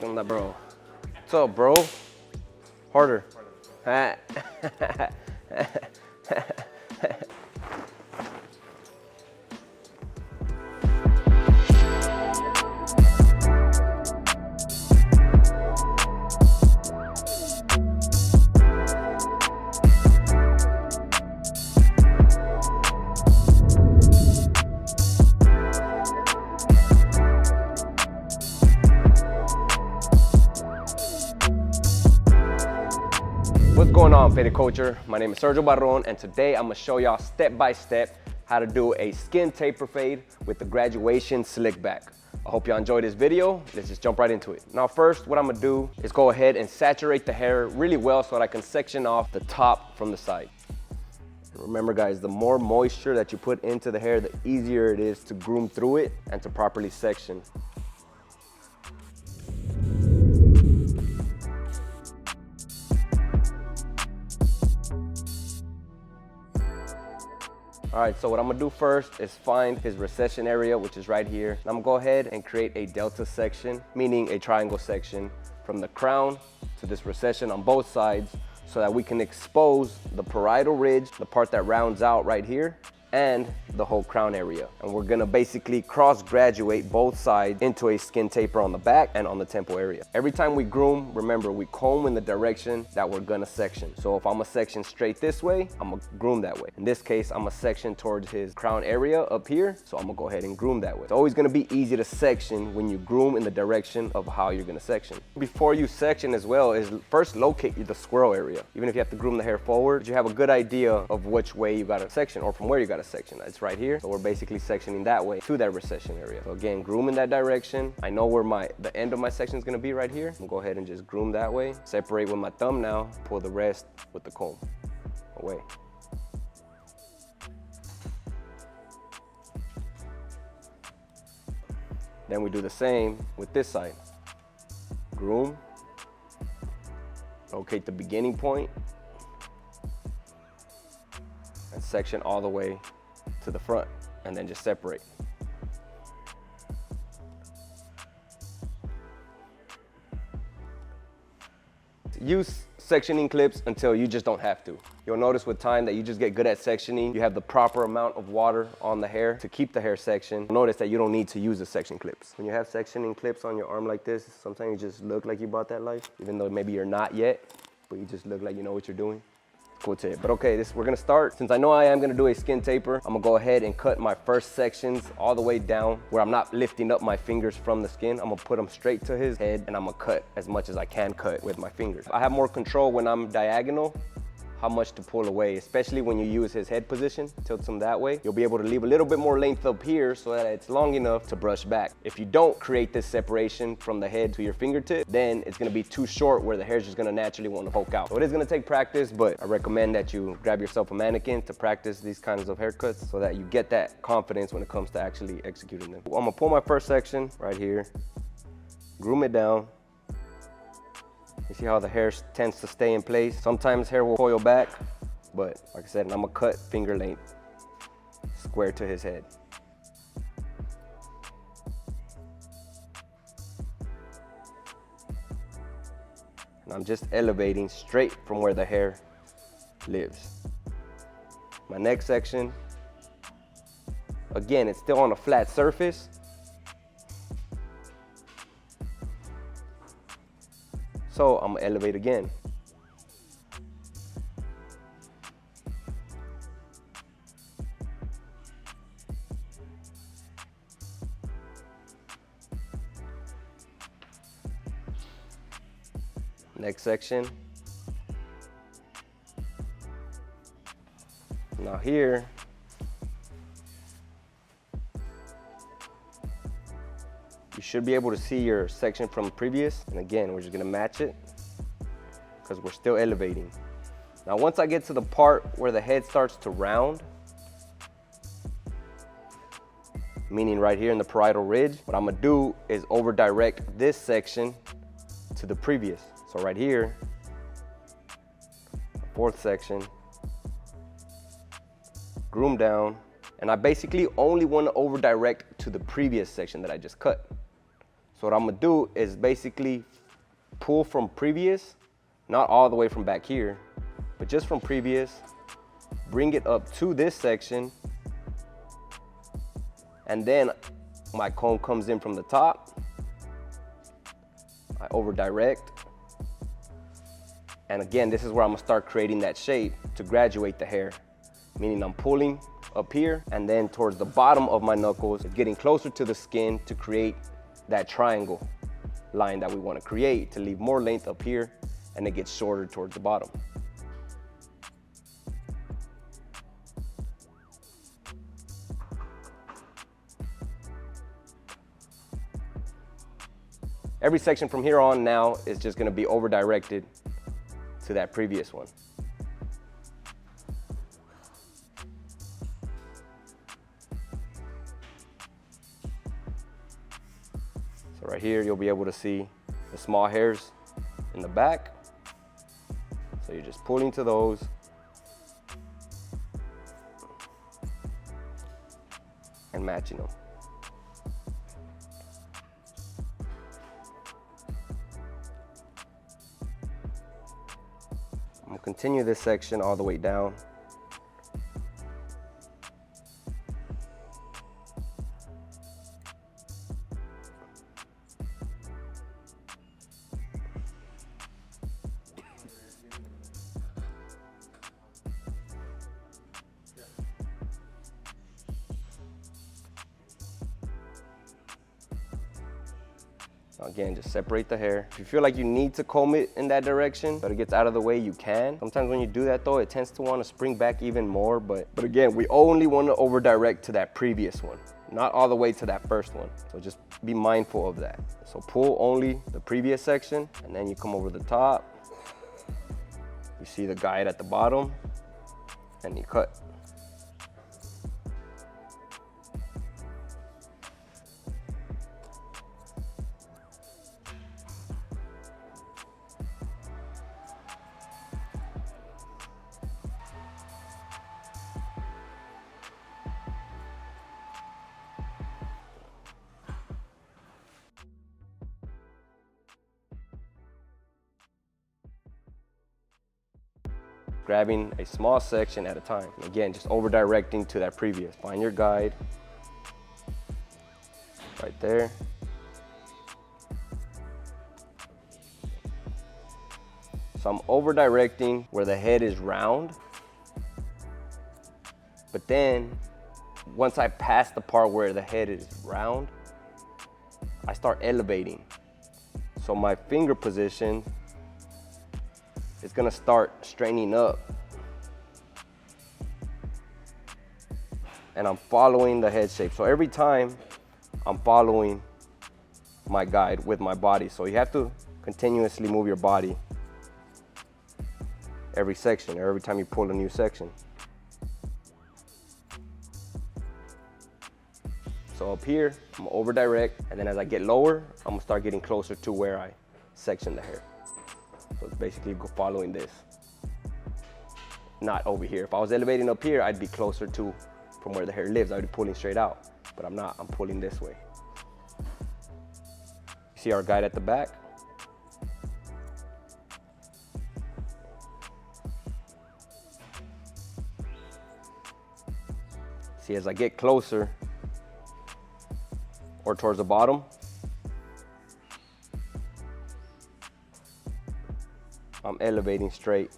¿Qué onda, bro? What's up, bro? Harder. What's going on, Faded Culture? My name is Sergio Barron, and today I'm gonna show y'all step by step how to do a skin taper fade with the graduation slick back. I hope y'all enjoyed this video. Let's just jump right into it. Now first, what I'm gonna do is go ahead and saturate the hair really well so that I can section off the top from the side. And remember guys, the more moisture that you put into the hair, the easier it is to groom through it and to properly section. All right, so what I'm gonna do first is find his recession area, which is right here. I'm gonna go ahead and create a delta section, meaning a triangle section from the crown to this recession on both sides so that we can expose the parietal ridge, the part that rounds out right here, and the whole crown area. And we're gonna basically cross graduate both sides into a skin taper on the back and on the temple area. Every time we groom, remember, we comb in the direction that we're gonna section. So if I'm gonna section straight this way, I'm gonna groom that way. In this case, I'm gonna section towards his crown area up here, so I'm gonna go ahead and groom that way. It's always gonna be easy to section when you groom in the direction of how you're gonna section. Before you section as well is first locate the squirrel area. Even if you have to groom the hair forward, you have a good idea of which way you gotta section or from where you gotta section. It's right here, so we're basically sectioning that way to that recession area. So again, groom in that direction. I know where the end of my section is gonna be right here. I'm gonna go ahead and just groom that way. Separate with my thumb now, pull the rest with the comb away. Then we do the same with this side. Groom, locate the beginning point, and section all the way to the front, and then just separate. Use sectioning clips until you just don't have to. You'll notice with time that you just get good at sectioning. You have the proper amount of water on the hair to keep the hair sectioned. Notice that you don't need to use the section clips. When you have sectioning clips on your arm like this, sometimes you just look like you bought that life, even though maybe you're not yet, but you just look like you know what you're doing. Cool tip. But okay, we're gonna start. Since I know I am gonna do a skin taper, I'm gonna go ahead and cut my first sections all the way down where I'm not lifting up my fingers from the skin. I'm gonna put them straight to his head and I'm gonna cut as much as I can cut with my fingers. I have more control when I'm diagonal, how much to pull away, especially when you use his head position, tilt him that way. You'll be able to leave a little bit more length up here so that it's long enough to brush back. If you don't create this separation from the head to your fingertip, then it's gonna be too short where the hair's just gonna naturally wanna poke out. So it is gonna take practice, but I recommend that you grab yourself a mannequin to practice these kinds of haircuts so that you get that confidence when it comes to actually executing them. I'm gonna pull my first section right here, groom it down. You see how the hair tends to stay in place? Sometimes hair will coil back, but like I said, I'm gonna cut finger length, square to his head. And I'm just elevating straight from where the hair lives. My next section, again, it's still on a flat surface. So I'm gonna elevate again. Next section. Now here, you should be able to see your section from previous. And again, we're just gonna match it because we're still elevating. Now, once I get to the part where the head starts to round, meaning right here in the parietal ridge, what I'm gonna do is over direct this section to the previous. So right here, fourth section, groom down, and I basically only want to over direct to the previous section that I just cut. So what I'm gonna do is basically pull from previous, not all the way from back here, but just from previous, bring it up to this section, and then my comb comes in from the top. I over direct. And again, this is where I'm gonna start creating that shape to graduate the hair, meaning I'm pulling up here and then towards the bottom of my knuckles, getting closer to the skin to create that triangle line that we wanna create to leave more length up here and it gets shorter towards the bottom. Every section from here on now is just gonna be over directed to that previous one. So right here, you'll be able to see the small hairs in the back. So you're just pulling to those. And matching them. I'm gonna continue this section all the way down. Again, just separate the hair. If you feel like you need to comb it in that direction, but it gets out of the way, you can. Sometimes when you do that though, it tends to want to spring back even more, but again, we only want to over direct to that previous one, not all the way to that first one. So just be mindful of that. So pull only the previous section, and then you come over the top. You see the guide at the bottom, and you cut. Grabbing a small section at a time. Again, just over directing to that previous. Find your guide, right there. So I'm over directing where the head is round, but then once I pass the part where the head is round, I start elevating. So my finger position is gonna start straightening up. And I'm following the head shape. So every time I'm following my guide with my body. So you have to continuously move your body every section, or every time you pull a new section. So up here, I'm gonna over direct, and then as I get lower, I'm gonna start getting closer to where I section the hair. So it's basically following this, not over here. If I was elevating up here, I'd be closer to from where the hair lives. I'd be pulling straight out, but I'm not, I'm pulling this way. You see our guide at the back? See, as I get closer or towards the bottom, I'm elevating straight.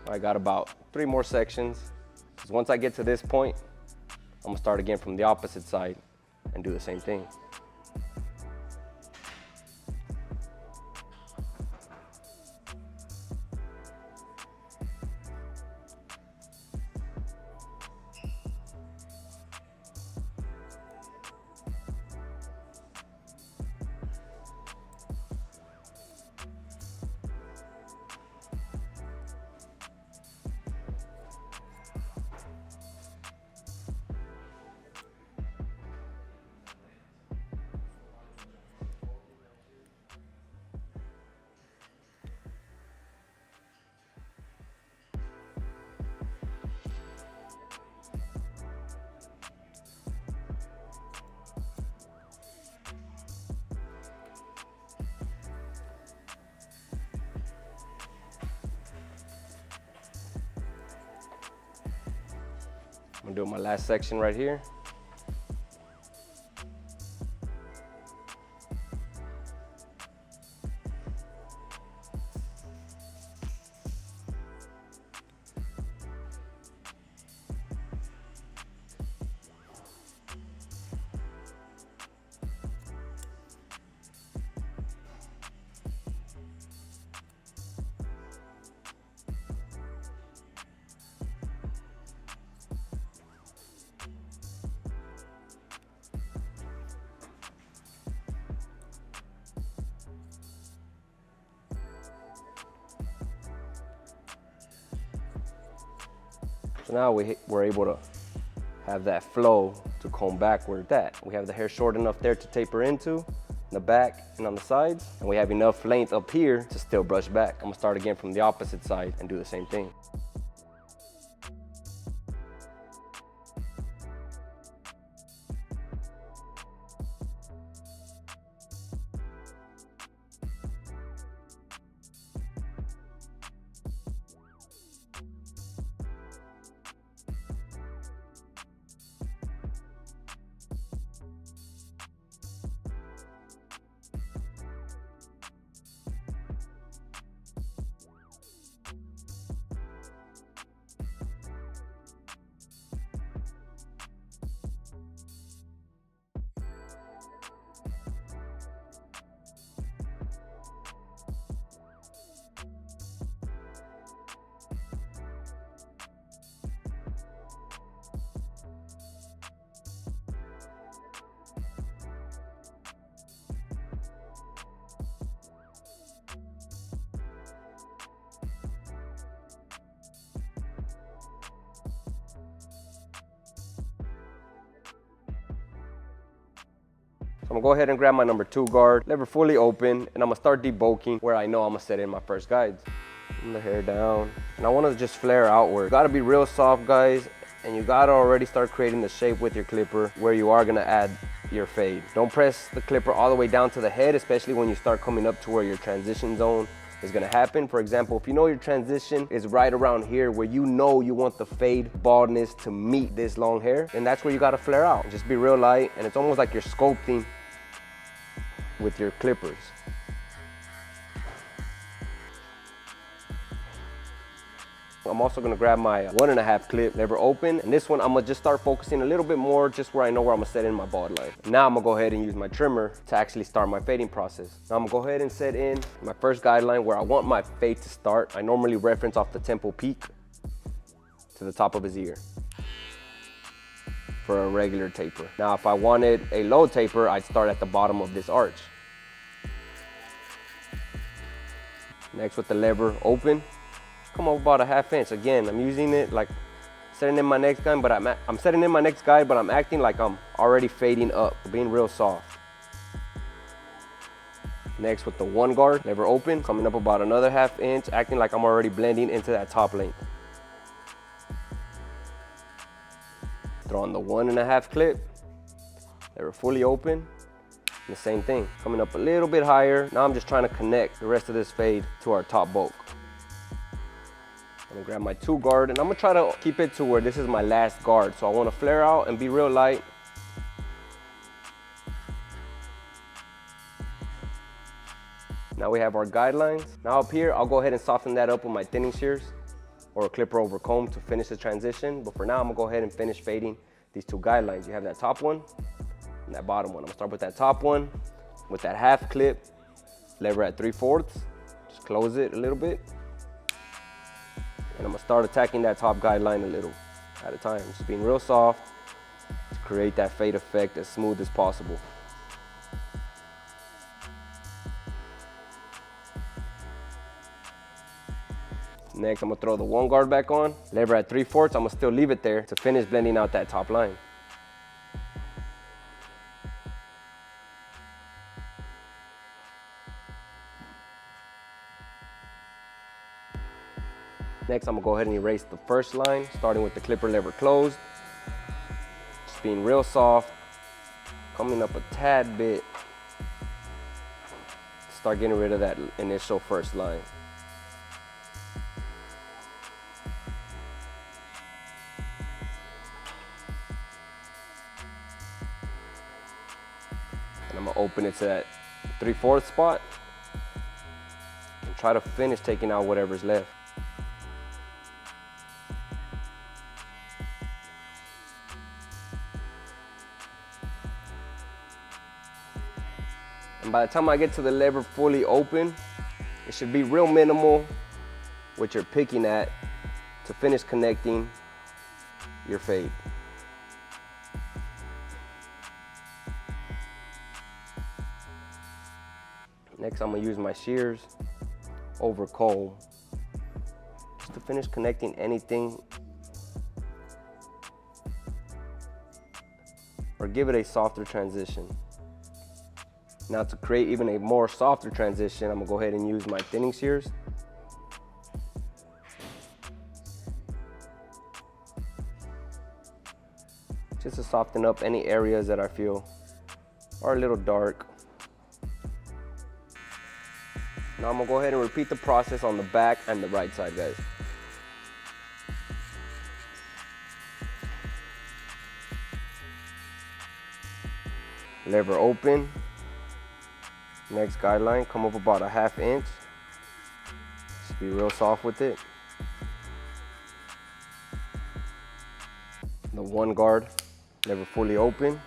I got about 3 more sections. Because once I get to this point, I'm gonna start again from the opposite side and do the same thing. I'm gonna do my last section right here. So now we're able to have that flow to comb backward. We have the hair short enough there to taper into, in the back and on the sides, and we have enough length up here to still brush back. I'm gonna start again from the opposite side and do the same thing. So I'm gonna go ahead and grab my number 2 guard, lever fully open, and I'm gonna start debulking where I know I'm gonna set in my first guides. Bring the hair down, and I wanna just flare outward. You gotta be real soft, guys, and you gotta already start creating the shape with your clipper where you are gonna add your fade. Don't press the clipper all the way down to the head, especially when you start coming up to where your transition zone is gonna happen. For example, if you know your transition is right around here where you know you want the fade baldness to meet this long hair, then that's where you gotta flare out. Just be real light, and it's almost like you're sculpting with your clippers. I'm also gonna grab my 1.5 clip, lever open, and this one I'm gonna just start focusing a little bit more just where I know where I'm gonna set in my bald line. Now I'm gonna go ahead and use my trimmer to actually start my fading process. Now I'm gonna go ahead and set in my first guideline where I want my fade to start. I normally reference off the temple peak to the top of his ear for a regular taper. Now if I wanted a low taper, I'd start at the bottom of this arch. Next with the lever open, come up about a 1/2 inch. Again, I'm using it like setting in my next guide, but I'm setting in my next guide, but I'm acting like I'm already fading up, being real soft. Next with the 1 guard, lever open, coming up about another 1/2 inch, acting like I'm already blending into that top length. Throw on the 1.5 clip, lever fully open, and the same thing, coming up a little bit higher. Now I'm just trying to connect the rest of this fade to our top bulk. I'm gonna grab my 2 guard, and I'm gonna try to keep it to where this is my last guard. So I wanna flare out and be real light. Now we have our guidelines. Now up here, I'll go ahead and soften that up with my thinning shears or a clipper over comb to finish the transition. But for now, I'm gonna go ahead and finish fading these 2 guidelines. You have that top one and that bottom one. I'm gonna start with that top one with that 1/2 clip, lever at 3/4. Just close it a little bit. And I'm gonna start attacking that top guideline a little at a time. Just being real soft to create that fade effect as smooth as possible. Next, I'm gonna throw the 1 guard back on, lever at 3/4. I'm gonna still leave it there to finish blending out that top line. Next, I'm gonna go ahead and erase the first line, starting with the clipper lever closed. Just being real soft, coming up a tad bit. Start getting rid of that initial first line. open it to that 3/4 spot and try to finish taking out whatever's left. And by the time I get to the lever fully open, it should be real minimal what you're picking at to finish connecting your fade. Next, I'm gonna use my shears over comb just to finish connecting anything or give it a softer transition. Now, to create even a more softer transition, I'm gonna go ahead and use my thinning shears. Just to soften up any areas that I feel are a little dark. Now I'm gonna go ahead and repeat the process on the back and the right side, guys. Lever open. Next guideline, come up about a 1/2 inch. Just be real soft with it. The one guard, lever fully open.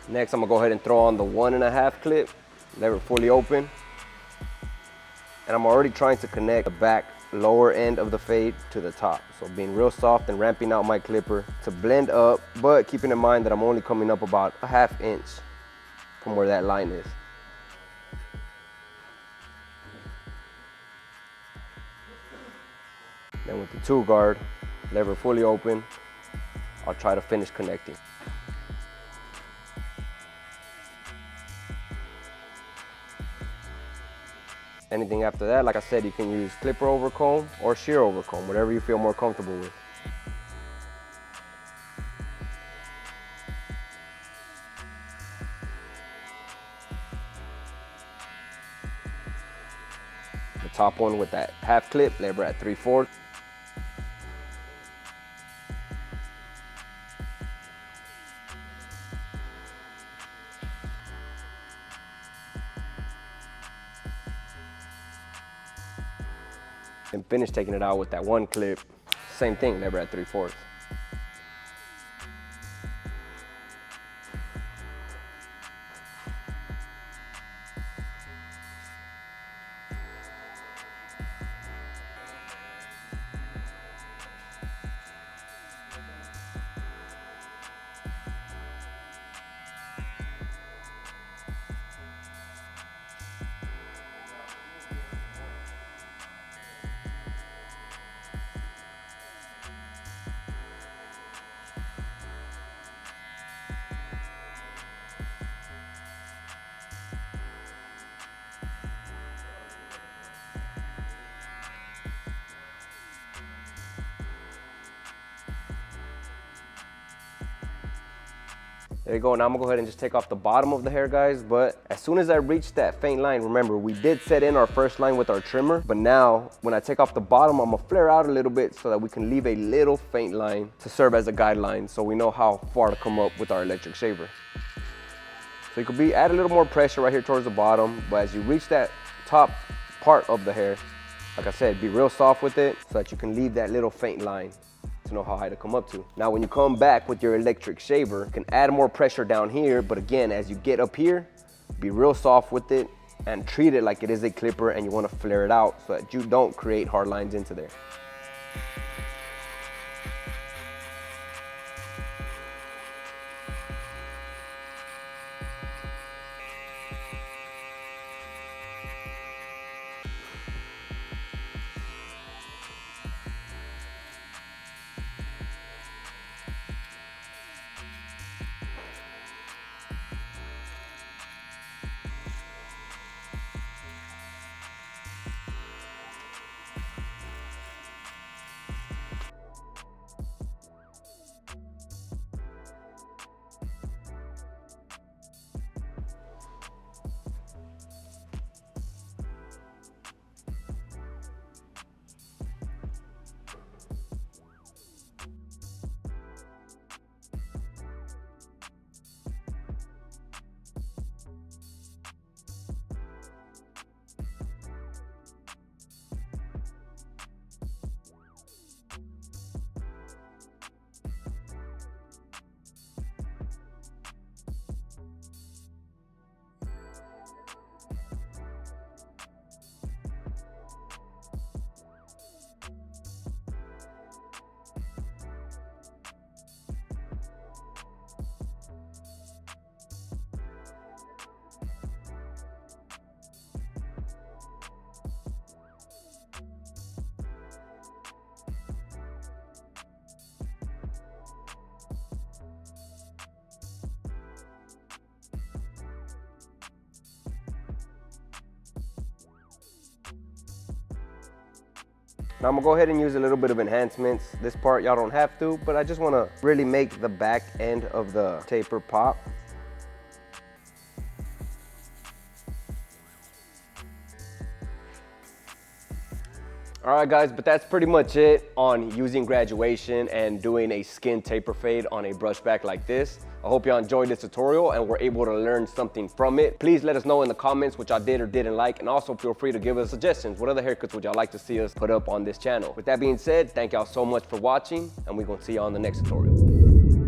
Next, I'm gonna go ahead and throw on the 1.5 clip, lever fully open. And I'm already trying to connect the back lower end of the fade to the top. So being real soft and ramping out my clipper to blend up, but keeping in mind that I'm only coming up about a 1/2 inch from where that line is. Then with the 2 guard, lever fully open, I'll try to finish connecting. Anything after that, like I said, you can use clipper over comb or shear over comb, whatever you feel more comfortable with. The top one with that 1/2 clip, lever at 3/4. And finish taking it out with that 1 clip. Same thing, lever at 3/4. There you go. Now I'm gonna go ahead and just take off the bottom of the hair, guys. But as soon as I reach that faint line, remember, we did set in our first line with our trimmer, but now when I take off the bottom, I'm gonna flare out a little bit so that we can leave a little faint line to serve as a guideline so we know how far to come up with our electric shaver. So you could add a little more pressure right here towards the bottom, but as you reach that top part of the hair, like I said, be real soft with it so that you can leave that little faint line to know how high to come up to. Now, when you come back with your electric shaver, you can add more pressure down here, but again, as you get up here, be real soft with it and treat it like it is a clipper, and you wanna flare it out so that you don't create hard lines into there. Now I'm gonna go ahead and use a little bit of enhancements. This part y'all don't have to, but I just wanna really make the back end of the taper pop. All right guys, but that's pretty much it on using graduation and doing a skin taper fade on a brush back like this. I hope y'all enjoyed this tutorial and were able to learn something from it. Please let us know in the comments what y'all did or didn't like, and also feel free to give us suggestions. What other haircuts would y'all like to see us put up on this channel? With that being said, thank y'all so much for watching, and we're gonna see y'all on the next tutorial.